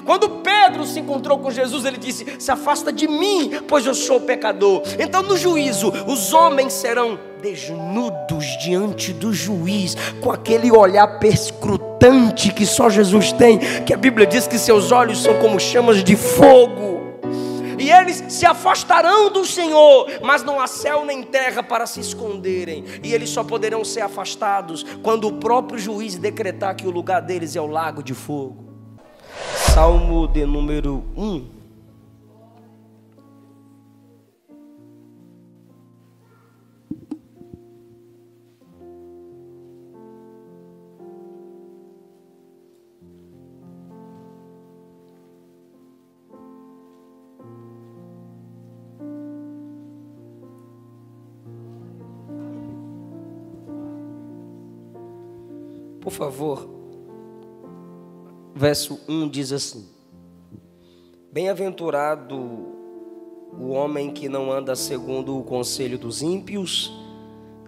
Quando Pedro se encontrou com Jesus, ele disse: se afasta de mim, pois eu sou pecador. Então no juízo, os homens serão desnudos diante do juiz, com aquele olhar perscrutante que só Jesus tem, que a Bíblia diz que seus olhos são como chamas de fogo. E eles se afastarão do Senhor, mas não há céu nem terra para se esconderem. E eles só poderão ser afastados quando o próprio juiz decretar que o lugar deles é o lago de fogo. Salmo de número 1. Por favor, verso 1 diz assim: bem-aventurado o homem que não anda segundo o conselho dos ímpios,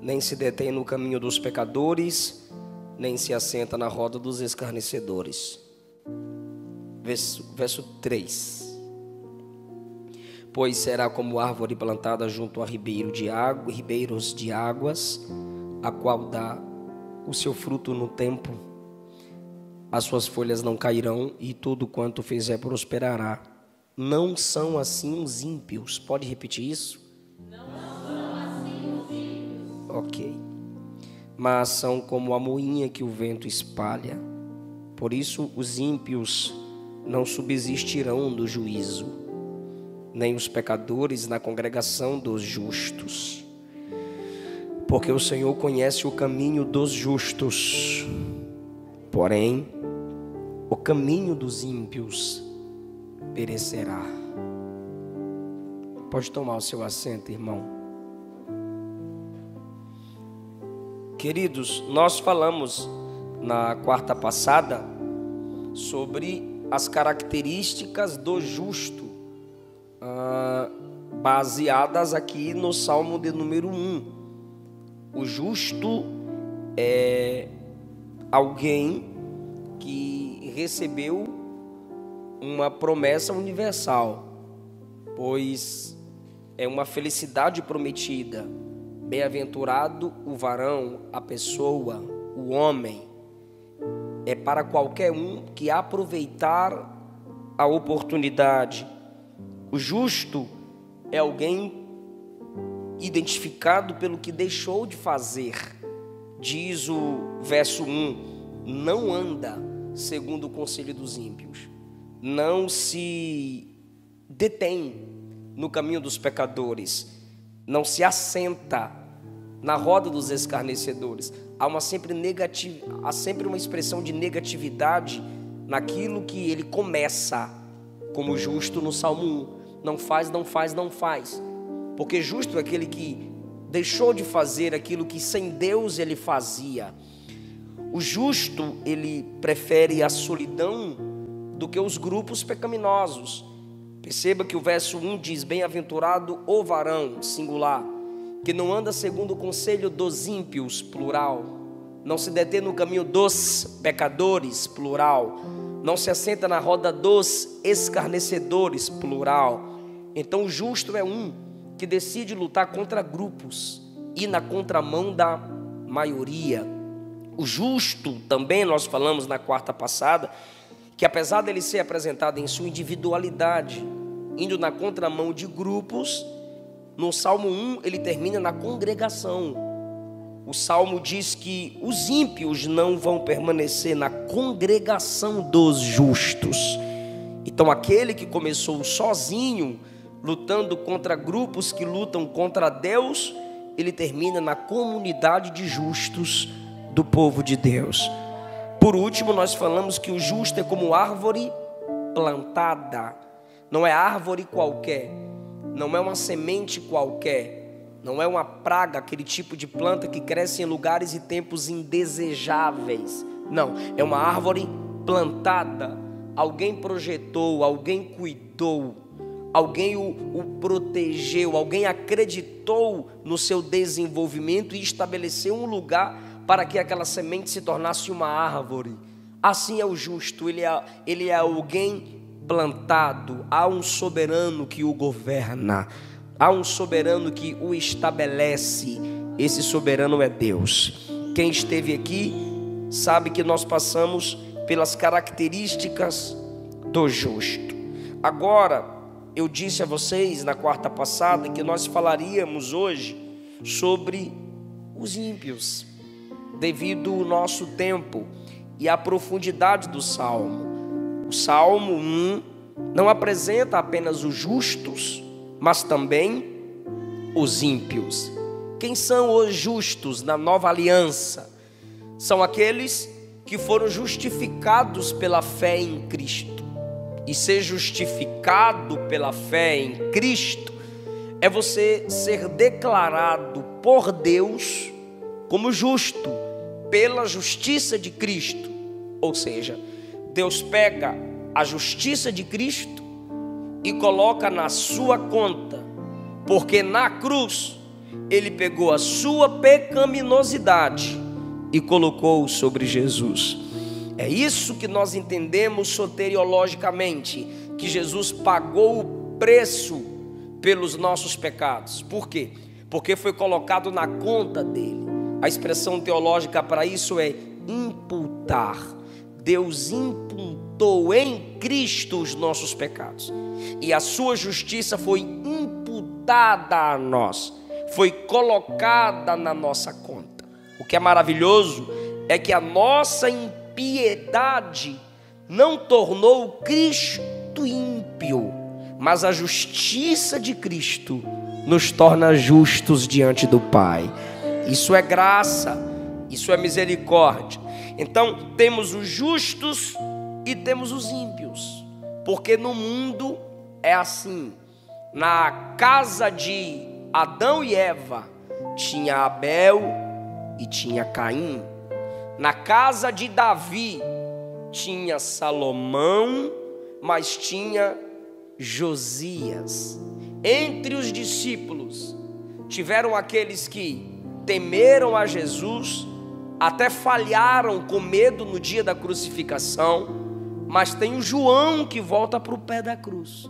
nem se detém no caminho dos pecadores, nem se assenta na roda dos escarnecedores. Verso 3: pois será como árvore plantada junto a ribeiros de águas, a qual dá o seu fruto no tempo, as suas folhas não cairão, e tudo quanto fizer prosperará. Não são assim os ímpios. Pode repetir isso? Não são assim os ímpios. Ok. Mas são como a moinha que o vento espalha. Por isso os ímpios não subsistirão do juízo, nem os pecadores na congregação dos justos. Porque o Senhor conhece o caminho dos justos, porém o caminho dos ímpios perecerá. Pode tomar o seu assento, irmão. Queridos, nós falamos na quarta passada sobre as características do justo, baseadas aqui no Salmo de número 1. O justo é alguém que recebeu uma promessa universal, pois é uma felicidade prometida. Bem-aventurado o varão, a pessoa, o homem. É para qualquer um que aproveitar a oportunidade. O justo é alguém identificado pelo que deixou de fazer. Diz o verso 1: não anda segundo o conselho dos ímpios, não se detém no caminho dos pecadores, não se assenta na roda dos escarnecedores. Há sempre uma expressão de negatividade naquilo que ele começa, como justo no Salmo 1: não faz, não faz, não faz. Porque justo é aquele que deixou de fazer aquilo que sem Deus ele fazia. O justo, ele prefere a solidão do que os grupos pecaminosos. Perceba que o verso 1 diz: bem-aventurado o varão, singular, que não anda segundo o conselho dos ímpios, plural, não se detém no caminho dos pecadores, plural, não se assenta na roda dos escarnecedores, plural. Então o justo é um que decide lutar contra grupos e na contramão da maioria. O justo, também nós falamos na quarta passada, que apesar dele ser apresentado em sua individualidade, indo na contramão de grupos, no Salmo 1 ele termina na congregação. O Salmo diz que os ímpios não vão permanecer na congregação dos justos. Então aquele que começou sozinho, lutando contra grupos que lutam contra Deus, ele termina na comunidade de justos do povo de Deus. Por último, nós falamos que o justo é como árvore plantada. Não é árvore qualquer, não é uma semente qualquer, não é uma praga, aquele tipo de planta que cresce em lugares e tempos indesejáveis. Não, é uma árvore plantada. Alguém projetou, alguém cuidou, alguém o protegeu, alguém acreditou no seu desenvolvimento e estabeleceu um lugar para que aquela semente se tornasse uma árvore. Assim é o justo, ele é alguém plantado, há um soberano que o governa, há um soberano que o estabelece. Esse soberano é Deus. Quem esteve aqui sabe que nós passamos pelas características do justo. Agora, eu disse a vocês na quarta passada que nós falaríamos hoje sobre os ímpios, devido ao nosso tempo e à profundidade do Salmo. O Salmo 1 não apresenta apenas os justos, mas também os ímpios. Quem são os justos na nova aliança? São aqueles que foram justificados pela fé em Cristo. E ser justificado pela fé em Cristo é você ser declarado por Deus como justo, pela justiça de Cristo. Ou seja, Deus pega a justiça de Cristo e coloca na sua conta, porque na cruz Ele pegou a sua pecaminosidade e colocou sobre Jesus. É isso que nós entendemos soteriologicamente, que Jesus pagou o preço pelos nossos pecados. Por quê? Porque foi colocado na conta dele. A expressão teológica para isso é imputar. Deus imputou em Cristo os nossos pecados, e a sua justiça foi imputada a nós, foi colocada na nossa conta. O que é maravilhoso é que a nossa impiedade não tornou Cristo ímpio, mas a justiça de Cristo nos torna justos diante do Pai. Isso é graça, isso é misericórdia. Então temos os justos e temos os ímpios, porque no mundo é assim. Na casa de Adão e Eva tinha Abel e tinha Caim. Na casa de Davi tinha Salomão, mas tinha Josias. Entre os discípulos tiveram aqueles que temeram a Jesus, até falharam com medo no dia da crucificação, mas tem o João que volta para o pé da cruz,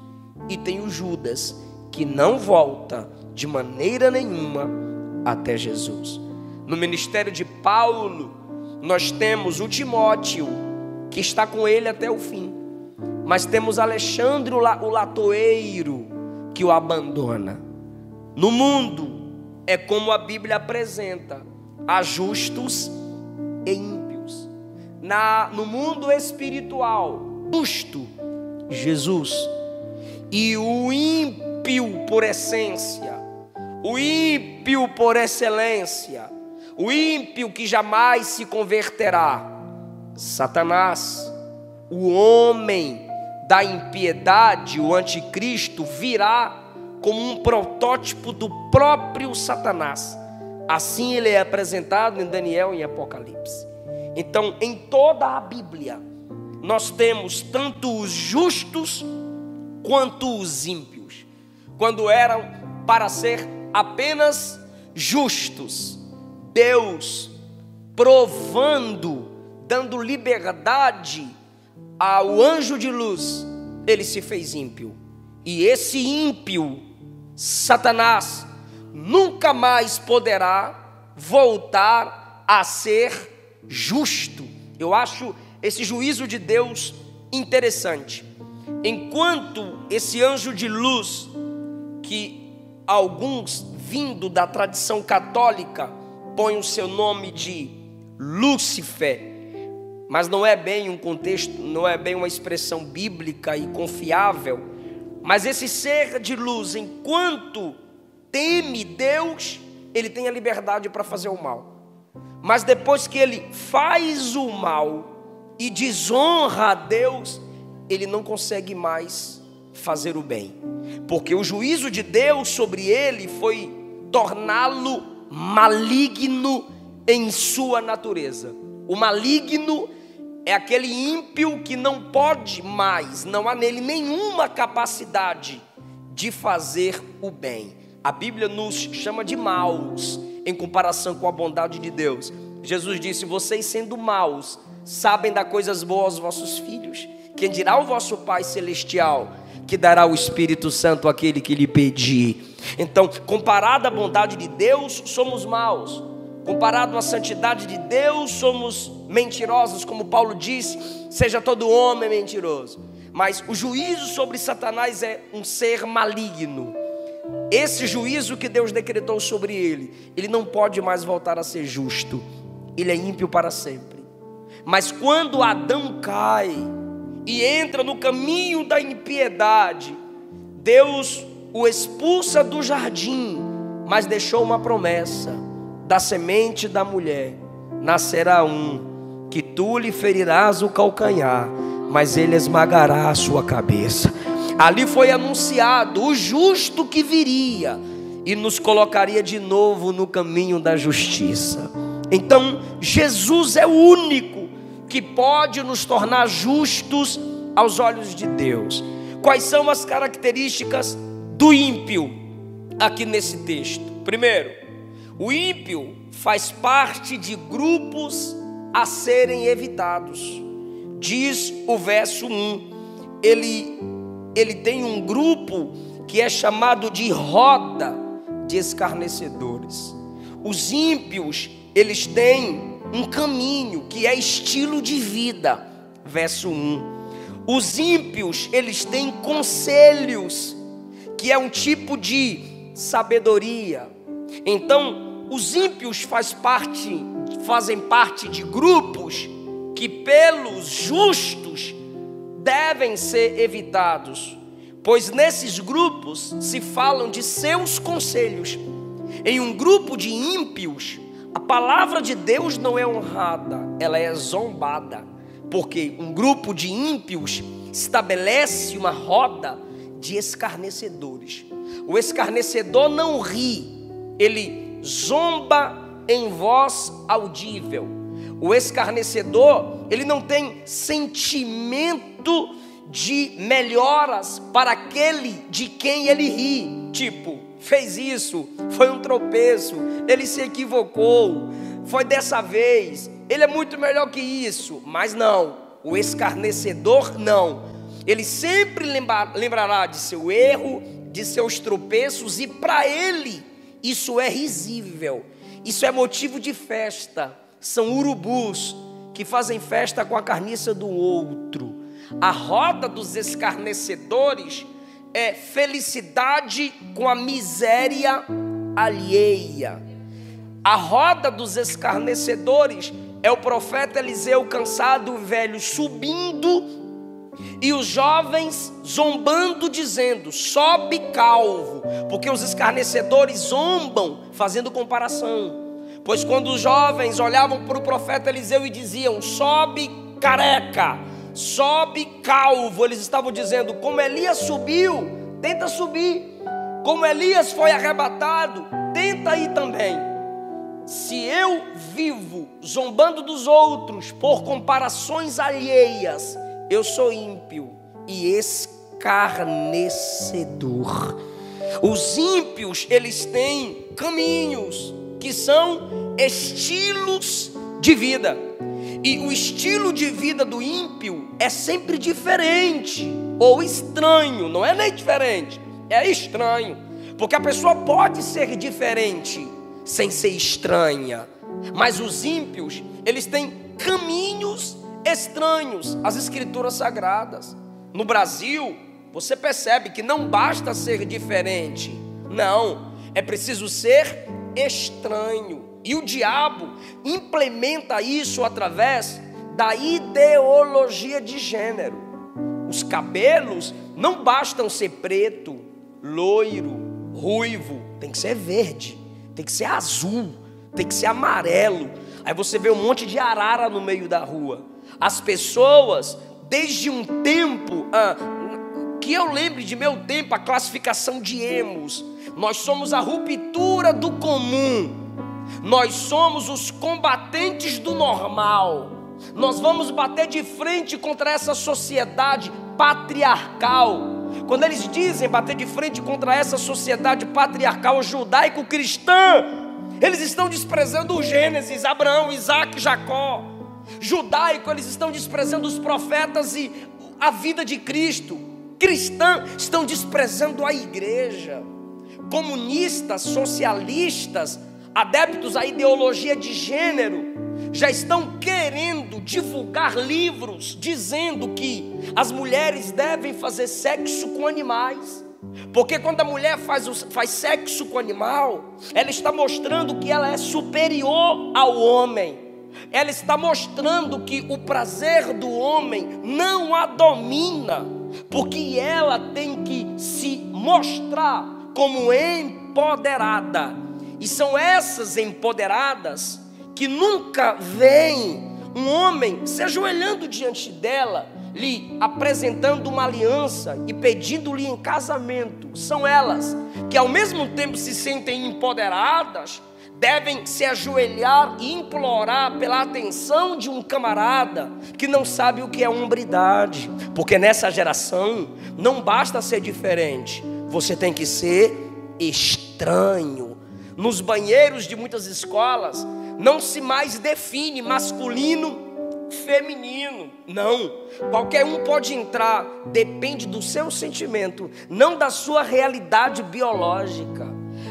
e tem o Judas que não volta de maneira nenhuma até Jesus. No ministério de Paulo nós temos o Timóteo, que está com ele até o fim, mas temos Alexandre o latoeiro, que o abandona. No mundo é como a Bíblia apresenta: há justos e ímpios. No mundo espiritual, justo, Jesus, e o ímpio por essência, o ímpio por excelência, o ímpio que jamais se converterá, Satanás. O homem da impiedade, o anticristo, virá como um protótipo do próprio Satanás. Assim ele é apresentado em Daniel e em Apocalipse. Então, em toda a Bíblia, nós temos tanto os justos quanto os ímpios. Quando eram para ser apenas justos, Deus provando, dando liberdade ao anjo de luz, ele se fez ímpio. E esse ímpio, Satanás, nunca mais poderá voltar a ser justo. Eu acho esse juízo de Deus interessante. Enquanto esse anjo de luz, que alguns, vindo da tradição católica, põem o seu nome de Lúcifer, mas não é bem um contexto, não é bem uma expressão bíblica e confiável. Mas esse ser de luz, enquanto teme Deus, ele tem a liberdade para fazer o mal. Mas depois que ele faz o mal e desonra a Deus, ele não consegue mais fazer o bem, porque o juízo de Deus sobre ele foi torná-lo maligno em sua natureza. O maligno é aquele ímpio que não pode mais, não há nele nenhuma capacidade de fazer o bem. A Bíblia nos chama de maus em comparação com a bondade de Deus. Jesus disse: vocês sendo maus, sabem dar coisas boas aos vossos filhos, Quem dirá o vosso Pai Celestial, que dará o Espírito Santo àquele que lhe pedir. Então, comparado à bondade de Deus, somos maus. Comparado à santidade de Deus, somos mentirosos, como Paulo disse, seja todo homem mentiroso. Mas o juízo sobre Satanás é um ser maligno. Esse juízo que Deus decretou sobre ele não pode mais voltar a ser justo. Ele é ímpio para sempre. Mas quando Adão cai e entra no caminho da impiedade, Deus o expulsa do jardim, mas deixou uma promessa: da semente da mulher nascerá um, que tu lhe ferirás o calcanhar, mas ele esmagará a sua cabeça. Ali foi anunciado o justo que viria e nos colocaria de novo no caminho da justiça. Então Jesus é o único que pode nos tornar justos aos olhos de Deus. Quais são as características do ímpio aqui nesse texto? Primeiro, o ímpio faz parte de grupos a serem evitados. Diz o verso 1, ele tem um grupo que é chamado de roda de escarnecedores. Os ímpios, eles têm um caminho que é estilo de vida. Verso 1. Os ímpios, eles têm conselhos, que é um tipo de sabedoria. Então, os ímpios fazem parte de grupos que pelos justos devem ser evitados, pois nesses grupos se falam de seus conselhos. Em um grupo de ímpios, a palavra de Deus não é honrada, ela é zombada, porque um grupo de ímpios estabelece uma roda de escarnecedores. O escarnecedor não ri, ele zomba em voz audível. O escarnecedor, ele não tem sentimento de melhoras para aquele de quem ele ri. Tipo, fez isso, foi um tropeço, ele se equivocou, foi dessa vez, ele é muito melhor que isso. Mas não, o escarnecedor não. Ele sempre lembrará de seu erro, de seus tropeços, e para ele isso é risível, isso é motivo de festa. São urubus que fazem festa com a carniça do outro. A roda dos escarnecedores é felicidade com a miséria alheia. A roda dos escarnecedores é o profeta Eliseu cansado e velho subindo, e os jovens zombando, dizendo: sobe calvo, porque os escarnecedores zombam fazendo comparação. Pois quando os jovens olhavam para o profeta Eliseu e diziam: sobe careca, sobe calvo, eles estavam dizendo: como Elias subiu, tenta subir. Como Elias foi arrebatado, tenta ir também. Se eu vivo zombando dos outros por comparações alheias, eu sou ímpio e escarnecedor. Os ímpios, eles têm caminhos que são estilos de vida. E o estilo de vida do ímpio é sempre diferente ou estranho. Não é nem diferente, é estranho. Porque a pessoa pode ser diferente sem ser estranha. Mas os ímpios, eles têm caminhos estranhos às escrituras sagradas. No Brasil, você percebe que não basta ser diferente. Não, é preciso ser estranho. E o diabo implementa isso através da ideologia de gênero. Os cabelos não bastam ser preto, loiro, ruivo. Tem que ser verde, tem que ser azul, tem que ser amarelo. Aí você vê um monte de arara no meio da rua. As pessoas, desde um tempo, que eu lembre de meu tempo, a classificação de emos. Nós somos a ruptura do comum. Nós somos os combatentes do normal. Nós vamos bater de frente contra essa sociedade patriarcal. Quando eles dizem bater de frente contra essa sociedade patriarcal judaico-cristã, eles estão desprezando o Gênesis, Abraão, Isaac, Jacó. Judaico, eles estão desprezando os profetas e a vida de Cristo. Cristãs estão desprezando a igreja. Comunistas, socialistas, adeptos à ideologia de gênero, já estão querendo divulgar livros dizendo que as mulheres devem fazer sexo com animais. Porque quando a mulher faz sexo com o animal, ela está mostrando que ela é superior ao homem. Ela está mostrando que o prazer do homem não a domina, porque ela tem que se mostrar como empoderada. E são essas empoderadas que nunca veem um homem se ajoelhando diante dela, lhe apresentando uma aliança e pedindo-lhe em casamento. São elas que ao mesmo tempo se sentem empoderadas, devem se ajoelhar e implorar pela atenção de um camarada que não sabe o que é hombridade. Porque nessa geração não basta ser diferente, você tem que ser estranho. Nos banheiros de muitas escolas não se mais define masculino, feminino. Não, qualquer um pode entrar, depende do seu sentimento, não da sua realidade biológica.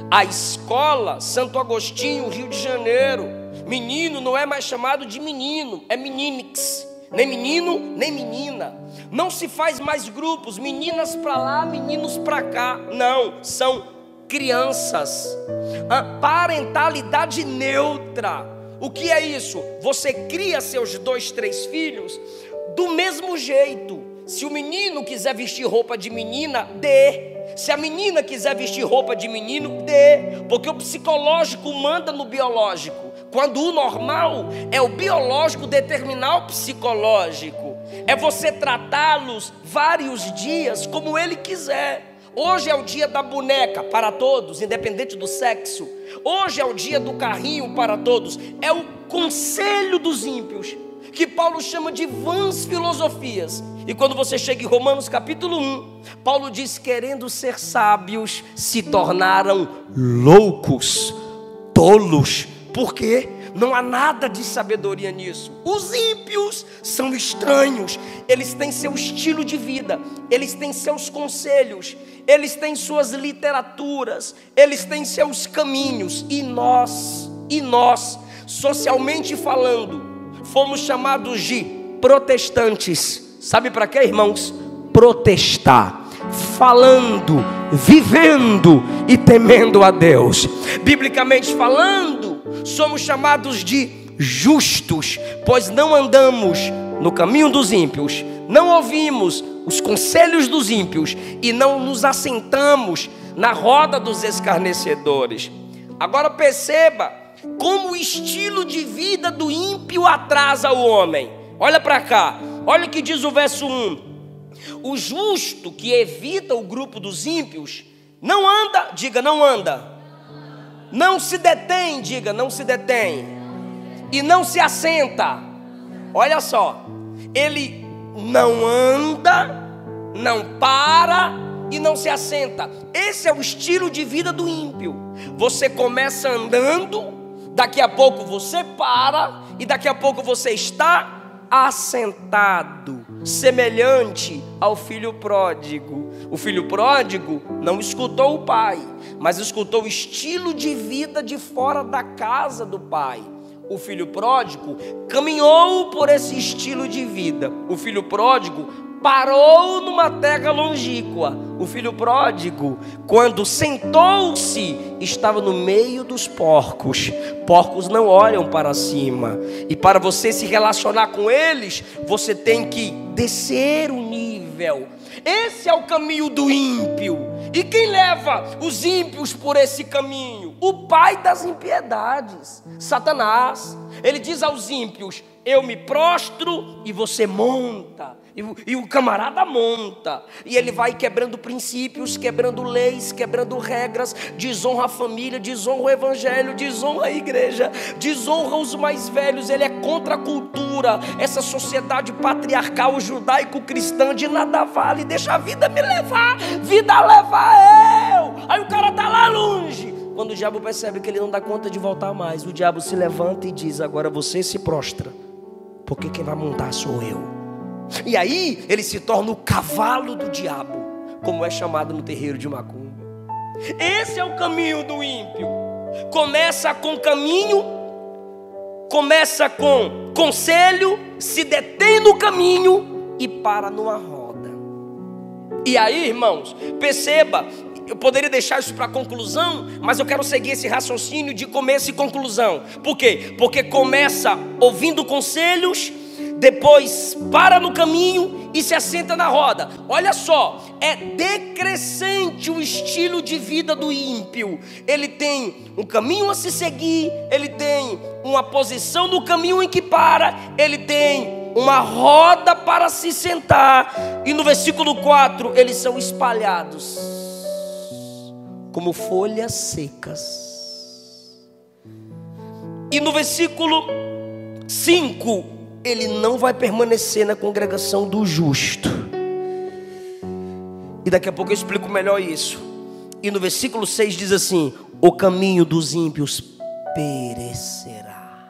A escola Santo Agostinho, Rio de Janeiro, menino não é mais chamado de menino, é meninix, nem menino nem menina. Não se faz mais grupos, meninas para lá, meninos para cá. Não, são crianças. A parentalidade neutra. O que é isso? Você cria seus 2, 3 filhos do mesmo jeito. Se o menino quiser vestir roupa de menina, dê. Se a menina quiser vestir roupa de menino, dê. Porque o psicológico manda no biológico, quando o normal é o biológico determinar o psicológico. É você tratá-los vários dias como ele quiser. Hoje é o dia da boneca para todos, independente do sexo. Hoje é o dia do carrinho para todos. É o conselho dos ímpios, que Paulo chama de vãs filosofias. E quando você chega em Romanos capítulo 1, Paulo diz: querendo ser sábios, se tornaram loucos, tolos. Por quê? Não há nada de sabedoria nisso. Os ímpios são estranhos. Eles têm seu estilo de vida, eles têm seus conselhos, eles têm suas literaturas, eles têm seus caminhos. E nós, socialmente falando, fomos chamados de protestantes. Sabe para quê, irmãos? Protestar, falando, vivendo e temendo a Deus. Biblicamente falando, somos chamados de justos, pois não andamos no caminho dos ímpios, não ouvimos os conselhos dos ímpios e não nos assentamos na roda dos escarnecedores. Agora perceba como o estilo de vida do ímpio atrasa o homem. Olha para cá, olha o que diz o verso 1. O justo que evita o grupo dos ímpios não anda, diga não anda. Não se detém, diga não se detém. E não se assenta. Olha só, ele não anda, não para e não se assenta. Esse é o estilo de vida do ímpio. Você começa andando, daqui a pouco você para e daqui a pouco você está assentado, semelhante ao filho pródigo. O filho pródigo não escutou o pai, mas escutou o estilo de vida de fora da casa do pai. O filho pródigo caminhou por esse estilo de vida. O filho pródigo parou numa terra longínqua. O filho pródigo, quando sentou-se, estava no meio dos porcos. Porcos não olham para cima. E para você se relacionar com eles, você tem que descer o nível. Esse é o caminho do ímpio. E quem leva os ímpios por esse caminho? O pai das impiedades, Satanás. Ele diz aos ímpios: eu me prostro e você monta. E o camarada monta. E ele vai quebrando princípios, quebrando leis, quebrando regras. Desonra a família, desonra o evangelho, desonra a igreja, desonra os mais velhos. Ele é contra a cultura. Essa sociedade patriarcal judaico-cristã de nada vale, deixa a vida me levar, vida leva eu. Aí o cara está lá longe. Quando o diabo percebe que ele não dá conta de voltar mais, o diabo se levanta e diz: agora você se prostra, porque quem vai montar sou eu. E aí ele se torna o cavalo do diabo, como é chamado no terreiro de Macumba. Esse é o caminho do ímpio. Começa com caminho, começa com conselho, se detém no caminho e para numa roda. E aí, irmãos, perceba, eu poderia deixar isso para conclusão, mas eu quero seguir esse raciocínio de começo e conclusão. Por quê? Porque começa ouvindo conselhos, depois para no caminho e se assenta na roda. Olha só, é decrescente o estilo de vida do ímpio. Ele tem um caminho a se seguir, ele tem uma posição no caminho em que para, ele tem uma roda para se sentar. E no versículo 4, eles são espalhados como folhas secas. E no versículo 5, ele não vai permanecer na congregação do justo. E daqui a pouco eu explico melhor isso. E no versículo 6 diz assim: o caminho dos ímpios perecerá.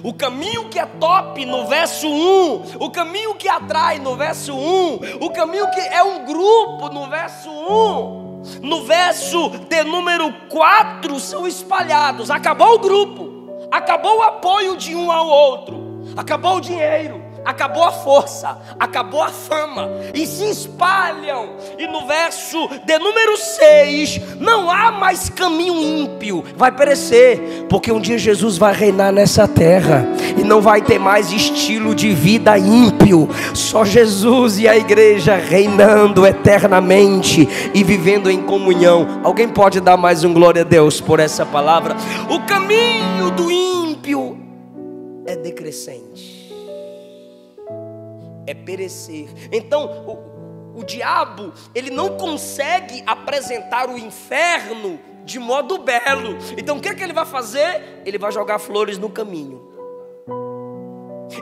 O caminho que é top no verso 1, o caminho que atrai no verso 1, o caminho que é um grupo no verso 1, no verso de número 4 são espalhados. Acabou o grupo, acabou o apoio de um ao outro, acabou o dinheiro, acabou a força, acabou a fama, e se espalham. E no verso de número 6, não há mais caminho ímpio, vai perecer, porque um dia Jesus vai reinar nessa terra, e não vai ter mais estilo de vida ímpio, só Jesus e a igreja reinando eternamente, e vivendo em comunhão. Alguém pode dar mais um glória a Deus por essa palavra? O caminho do ímpio é decrescente, é perecer. Então o diabo, ele não consegue apresentar o inferno de modo belo. Então o que é que ele vai fazer? Ele vai jogar flores no caminho,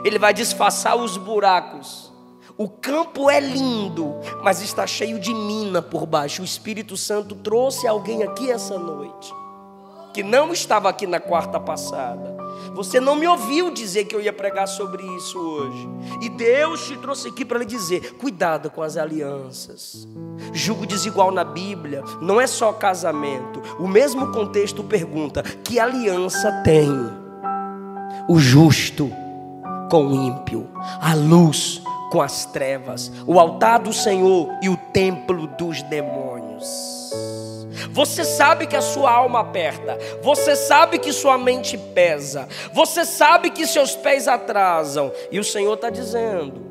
ele vai disfarçar os buracos. O campo é lindo, mas está cheio de mina por baixo. O Espírito Santo trouxe alguém aqui essa noite que não estava aqui na quarta passada. Você não me ouviu dizer que eu ia pregar sobre isso hoje. E Deus te trouxe aqui para lhe dizer: cuidado com as alianças. Julgo desigual na Bíblia não é só casamento. O mesmo contexto pergunta: que aliança tem o justo com o ímpio, a luz com as trevas, o altar do Senhor e o templo dos demônios? Você sabe que a sua alma aperta, você sabe que sua mente pesa, você sabe que seus pés atrasam, e o Senhor está dizendo: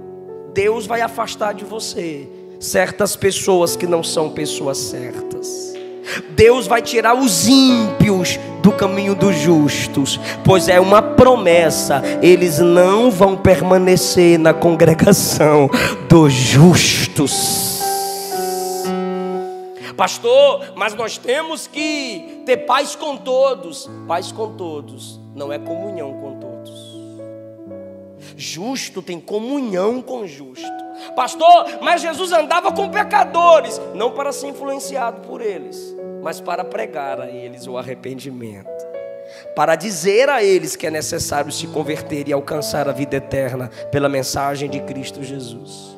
Deus vai afastar de você certas pessoas que não são pessoas certas. Deus vai tirar os ímpios do caminho dos justos, pois é uma promessa: eles não vão permanecer na congregação dos justos. Pastor, mas nós temos que ter paz com todos. Paz com todos não é comunhão com todos. Justo tem comunhão com justo. Pastor, mas Jesus andava com pecadores, não para ser influenciado por eles, mas para pregar a eles o arrependimento, para dizer a eles que é necessário se converter e alcançar a vida eterna pela mensagem de Cristo Jesus.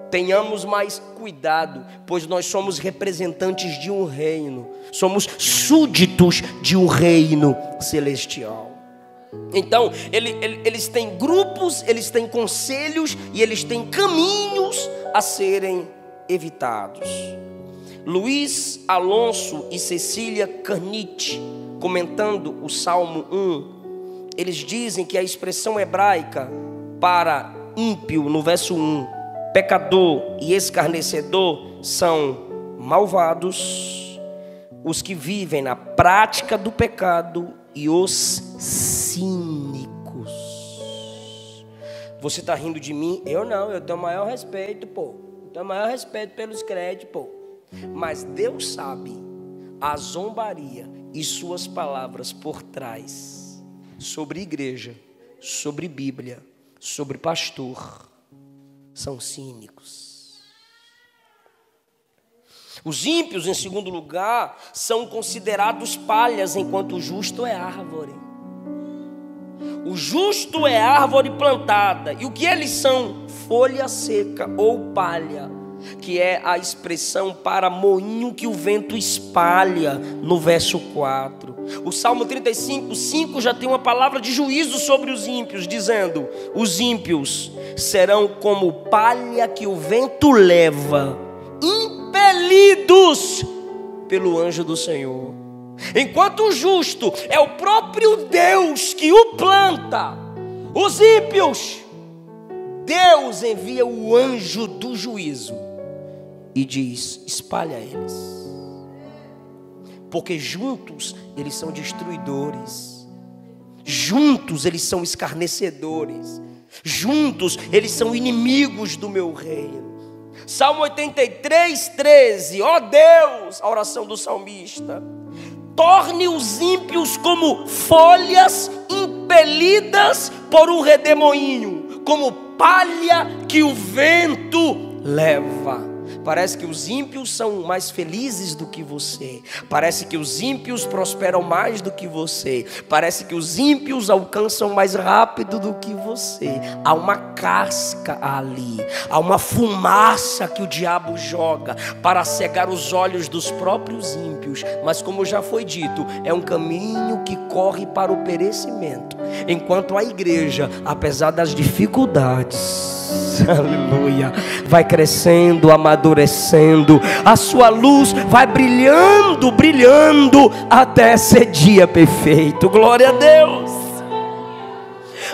Tenhamos mais cuidado, pois nós somos representantes de um reino, somos súditos de um reino celestial. Então, eles têm grupos, eles têm conselhos e eles têm caminhos a serem evitados. Luiz Alonso e Cecília Carnit, comentando o Salmo 1, eles dizem que a expressão hebraica para ímpio no verso 1, pecador e escarnecedor, são malvados, os que vivem na prática do pecado, e os cínicos. Você está rindo de mim? Eu não, eu tenho o maior respeito, pô. Eu tenho o maior respeito pelos crentes, pô. Mas Deus sabe a zombaria e suas palavras por trás, sobre igreja, sobre Bíblia, sobre pastor, são cínicos. Os ímpios, em segundo lugar, são considerados palhas, enquanto o justo é árvore. O justo é árvore plantada. E o que eles são? Folha seca ou palha, que é a expressão para moinho que o vento espalha, no verso 4. O Salmo 35, 5 já tem uma palavra de juízo sobre os ímpios, dizendo: os ímpios serão como palha que o vento leva, impelidos pelo anjo do Senhor. Enquanto o justo é o próprio Deus que o planta, os ímpios, Deus envia o anjo do juízo e diz: espalha eles, porque juntos eles são destruidores, juntos eles são escarnecedores, juntos eles são inimigos do meu reino. Salmo 83, 13. Ó Deus, a oração do salmista: torne os ímpios como folhas impelidas por um redemoinho, como palha que o vento leva. Parece que os ímpios são mais felizes do que você. Parece que os ímpios prosperam mais do que você. Parece que os ímpios alcançam mais rápido do que você. Há uma casca ali. Há uma fumaça que o diabo joga para cegar os olhos dos próprios ímpios. Mas como já foi dito, é um caminho que corre para o perecimento. Enquanto a igreja, apesar das dificuldades, aleluia, vai crescendo, amadurecendo, a sua luz vai brilhando, brilhando, até ser dia perfeito. Glória a Deus.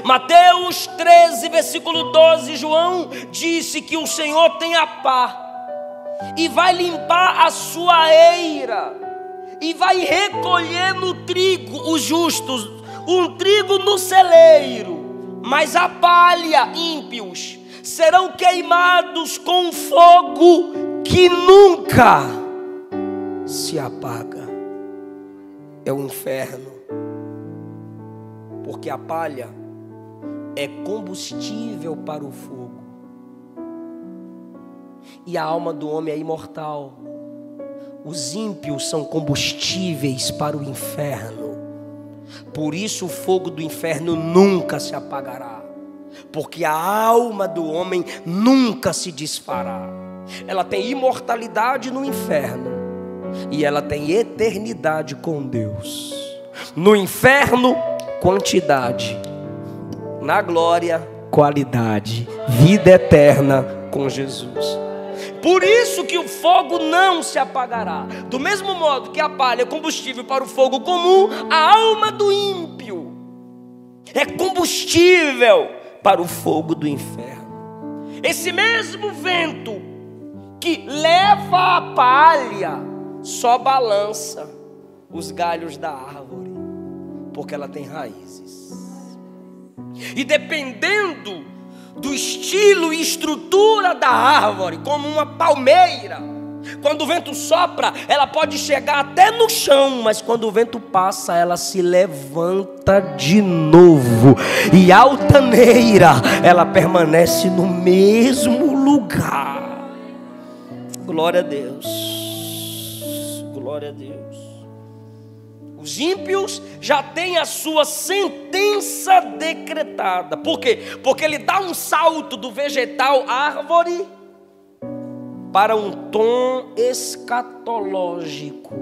Mateus 13, versículo 12, João disse que o Senhor tem a pá e vai limpar a sua eira e vai recolher no trigo os justos, um trigo no celeiro, mas a palha, ímpios, serão queimados com fogo que nunca se apaga. É o inferno, porque a palha é combustível para o fogo, e a alma do homem é imortal. Os ímpios são combustíveis para o inferno. Por isso o fogo do inferno nunca se apagará, porque a alma do homem nunca se desfará. Ela tem imortalidade no inferno e ela tem eternidade com Deus. No inferno, quantidade; na glória, qualidade. Vida eterna com Jesus. Por isso que o fogo não se apagará. Do mesmo modo que a palha é combustível para o fogo comum, a alma do ímpio é combustível para o fogo do inferno. Esse mesmo vento que leva a palha só balança os galhos da árvore, porque ela tem raízes. E dependendo do estilo e estrutura da árvore, como uma palmeira, quando o vento sopra, ela pode chegar até no chão, mas quando o vento passa, ela se levanta de novo, e altaneira, ela permanece no mesmo lugar. Glória a Deus, glória a Deus. Os ímpios já têm a sua sentença decretada. Por quê? Porque ele dá um salto do vegetal árvore para um tom escatológico.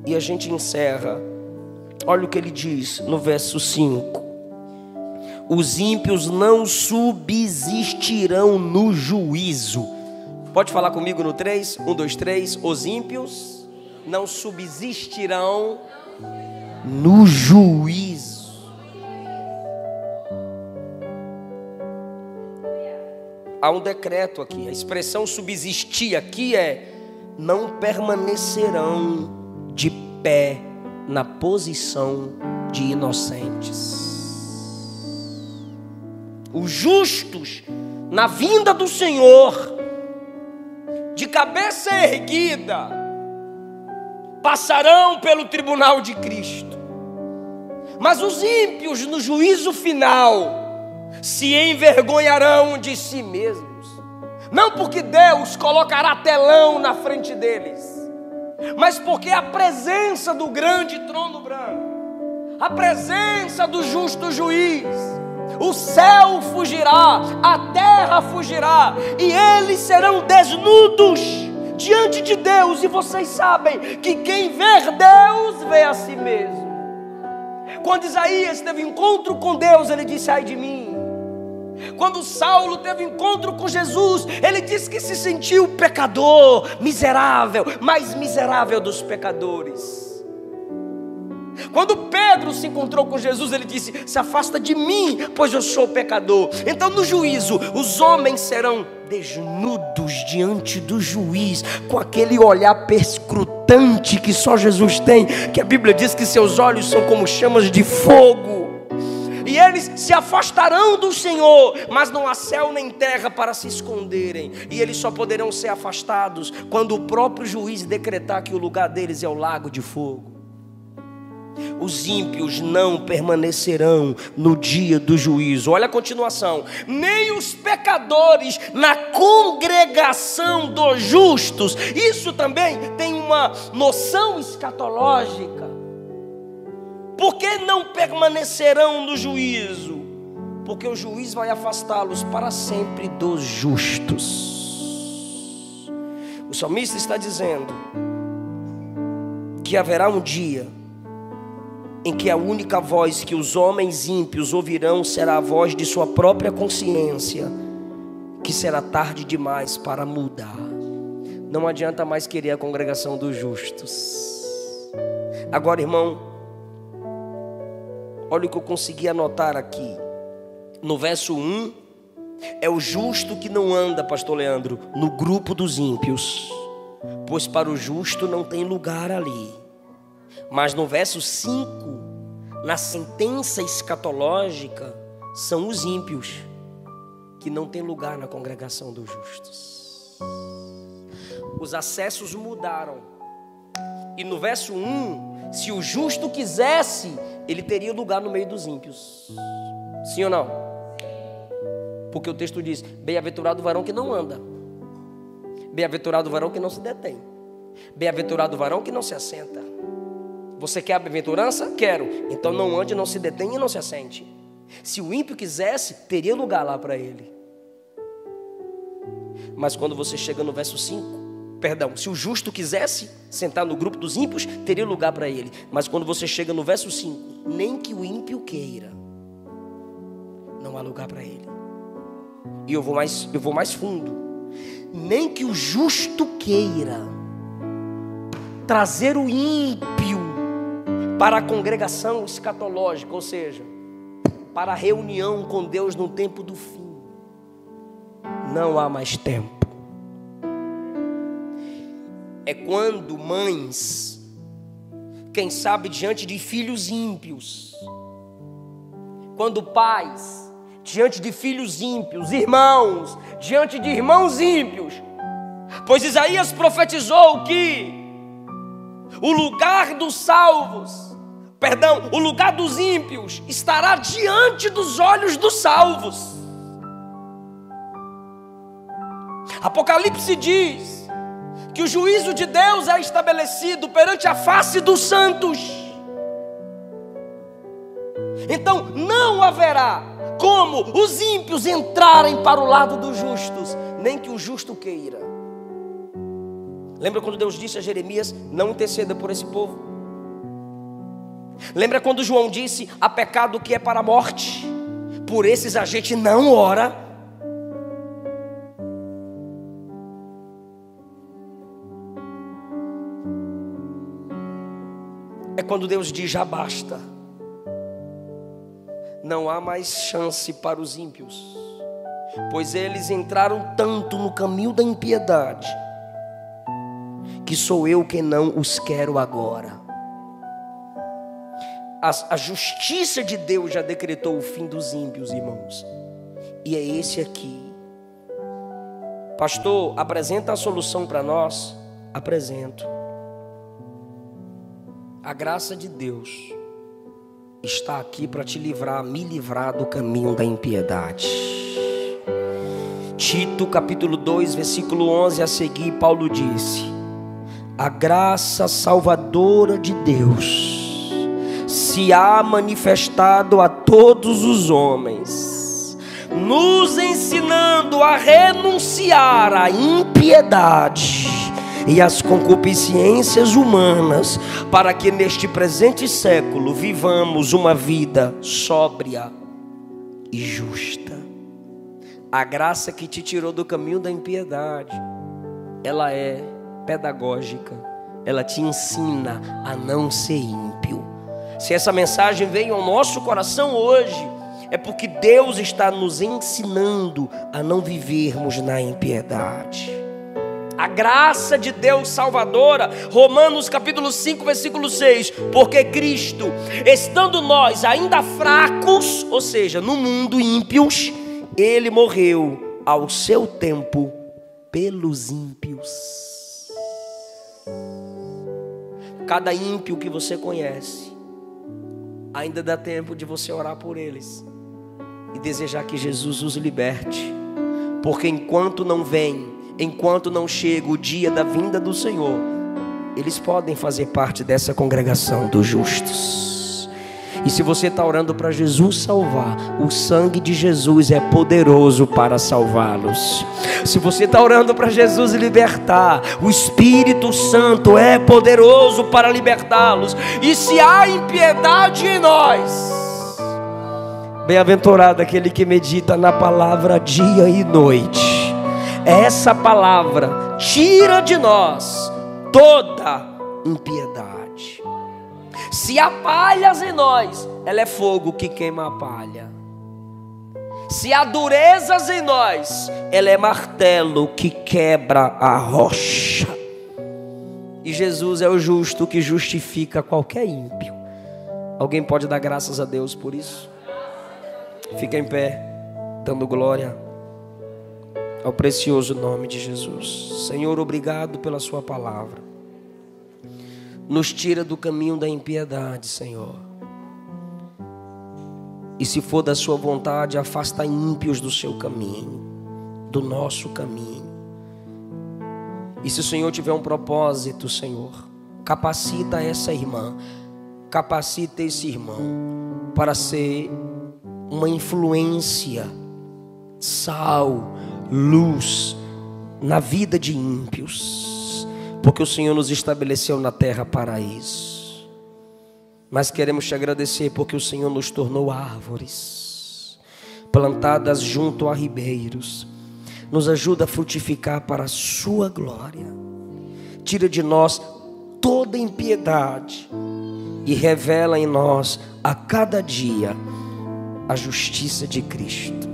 E a gente encerra. Olha o que ele diz no verso 5. Os ímpios não subsistirão no juízo. Pode falar comigo no 3? 1, 2, 3. Os ímpios não subsistirão no juízo. Há um decreto aqui. A expressão subsistir aqui é: não permanecerão de pé na posição de inocentes. Os justos, na vinda do Senhor, de cabeça erguida, passarão pelo tribunal de Cristo. Mas os ímpios, no juízo final, se envergonharão de si mesmos. Não porque Deus colocará telão na frente deles, mas porque a presença do grande trono branco, a presença do justo juiz, o céu fugirá, a terra fugirá, e eles serão desnudos diante de Deus. E vocês sabem que quem vê Deus vê a si mesmo. Quando Isaías teve encontro com Deus, ele disse: ai de mim. Quando Saulo teve encontro com Jesus, ele disse que se sentiu pecador, miserável, mais miserável dos pecadores. Quando Pedro se encontrou com Jesus, ele disse: se afasta de mim, pois eu sou pecador. Então no juízo, os homens serão desnudos diante do juiz, com aquele olhar perscrutante que só Jesus tem, que a Bíblia diz que seus olhos são como chamas de fogo. E eles se afastarão do Senhor, mas não há céu nem terra para se esconderem. E eles só poderão ser afastados quando o próprio juiz decretar que o lugar deles é o lago de fogo. Os ímpios não permanecerão no dia do juízo. Olha a continuação: nem os pecadores na congregação dos justos. Isso também tem uma noção escatológica. Por que não permanecerão no juízo? Porque o juiz vai afastá-los para sempre dos justos. O salmista está dizendo que haverá um dia em que a única voz que os homens ímpios ouvirão será a voz de sua própria consciência, que será tarde demais para mudar. Não adianta mais querer a congregação dos justos. Agora, irmão, olha o que eu consegui anotar aqui. No verso 1, é o justo que não anda, pastor Leandro, no grupo dos ímpios, pois para o justo não tem lugar ali. Mas no verso 5, na sentença escatológica, são os ímpios que não tem lugar na congregação dos justos. Os acessos mudaram. E no verso 1, se o justo quisesse, ele teria lugar no meio dos ímpios. Sim ou não? Porque o texto diz: bem-aventurado o varão que não anda, bem-aventurado o varão que não se detém, bem-aventurado o varão que não se assenta. Você quer a bem-aventurança? Quero. Então não ande, não se detenha e não se assente. Se o ímpio quisesse, teria lugar lá para ele. Mas quando você chega no verso 5, se o justo quisesse sentar no grupo dos ímpios, teria lugar para ele. Mas quando você chega no verso 5, nem que o ímpio queira, não há lugar para ele. E eu vou mais fundo. Nem que o justo queira trazer o ímpio para a congregação escatológica, ou seja, para a reunião com Deus no tempo do fim, não há mais tempo. É quando mães, quem sabe diante de filhos ímpios, quando pais diante de filhos ímpios, irmãos diante de irmãos ímpios, pois Isaías profetizou que o lugar dos salvos, o lugar dos ímpios estará diante dos olhos dos salvos. Apocalipse diz que o juízo de Deus é estabelecido perante a face dos santos. Então não haverá como os ímpios entrarem para o lado dos justos, nem que o justo queira. Lembra quando Deus disse a Jeremias: não interceda por esse povo? Lembra quando João disse: há pecado que é para a morte, por esses a gente não ora? É quando Deus diz: já basta. Não há mais chance para os ímpios, pois eles entraram tanto no caminho da impiedade, que sou eu quem não os quero agora. A justiça de Deus já decretou o fim dos ímpios, irmãos. E é esse aqui. Pastor, apresenta a solução para nós. Apresento. A graça de Deus está aqui para te livrar, me livrar do caminho da impiedade. Tito capítulo 2, versículo 11 a seguir, Paulo disse: a graça salvadora de Deus se há manifestado a todos os homens, nos ensinando a renunciar à impiedade e às concupiscências humanas, para que neste presente século vivamos uma vida sóbria e justa. A graça que te tirou do caminho da impiedade, ela é pedagógica, ela te ensina a não ser ímpio. Se essa mensagem veio ao nosso coração hoje, é porque Deus está nos ensinando a não vivermos na impiedade. A graça de Deus salvadora, Romanos capítulo 5, versículo 6, porque Cristo, estando nós ainda fracos, ou seja, no mundo ímpios, Ele morreu ao seu tempo pelos ímpios. Cada ímpio que você conhece, ainda dá tempo de você orar por eles e desejar que Jesus os liberte, porque enquanto não chega o dia da vinda do Senhor, eles podem fazer parte dessa congregação dos justos. E se você está orando para Jesus salvar, o sangue de Jesus é poderoso para salvá-los. Se você está orando para Jesus libertar, o Espírito Santo é poderoso para libertá-los. E se há impiedade em nós, bem-aventurado aquele que medita na palavra dia e noite. Essa palavra tira de nós toda impiedade. Se há palhas em nós, ela é fogo que queima a palha. Se há durezas em nós, ela é martelo que quebra a rocha. E Jesus é o justo que justifica qualquer ímpio. Alguém pode dar graças a Deus por isso? Fica em pé, dando glória ao precioso nome de Jesus. Senhor, obrigado pela sua palavra. Nos tira do caminho da impiedade, Senhor. E se for da sua vontade, afasta ímpios do seu caminho, do nosso caminho. E se o Senhor tiver um propósito, Senhor, capacita essa irmã, capacita esse irmão para ser uma influência, sal, luz na vida de ímpios, porque o Senhor nos estabeleceu na terra para isso. Mas queremos te agradecer porque o Senhor nos tornou árvores plantadas junto a ribeiros. Nos ajuda a frutificar para a sua glória. Tira de nós toda impiedade e revela em nós a cada dia a justiça de Cristo.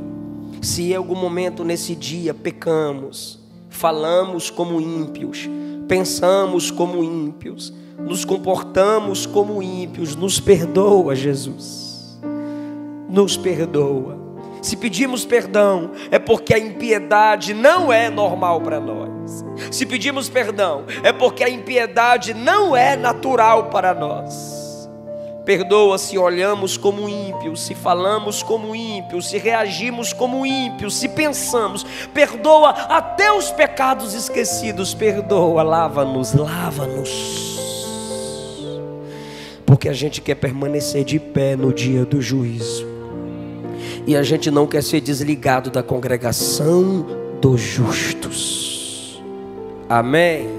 Se em algum momento nesse dia pecamos, falamos como ímpios, pensamos como ímpios, nos comportamos como ímpios, nos perdoa, Jesus. Nos perdoa. Se pedimos perdão, é porque a impiedade não é normal para nós. Se pedimos perdão, é porque a impiedade não é natural para nós. Perdoa se olhamos como ímpios, se falamos como ímpios, se reagimos como ímpios, se pensamos. Perdoa até os pecados esquecidos. Perdoa, lava-nos, lava-nos. Porque a gente quer permanecer de pé no dia do juízo. E a gente não quer ser desligado da congregação dos justos. Amém.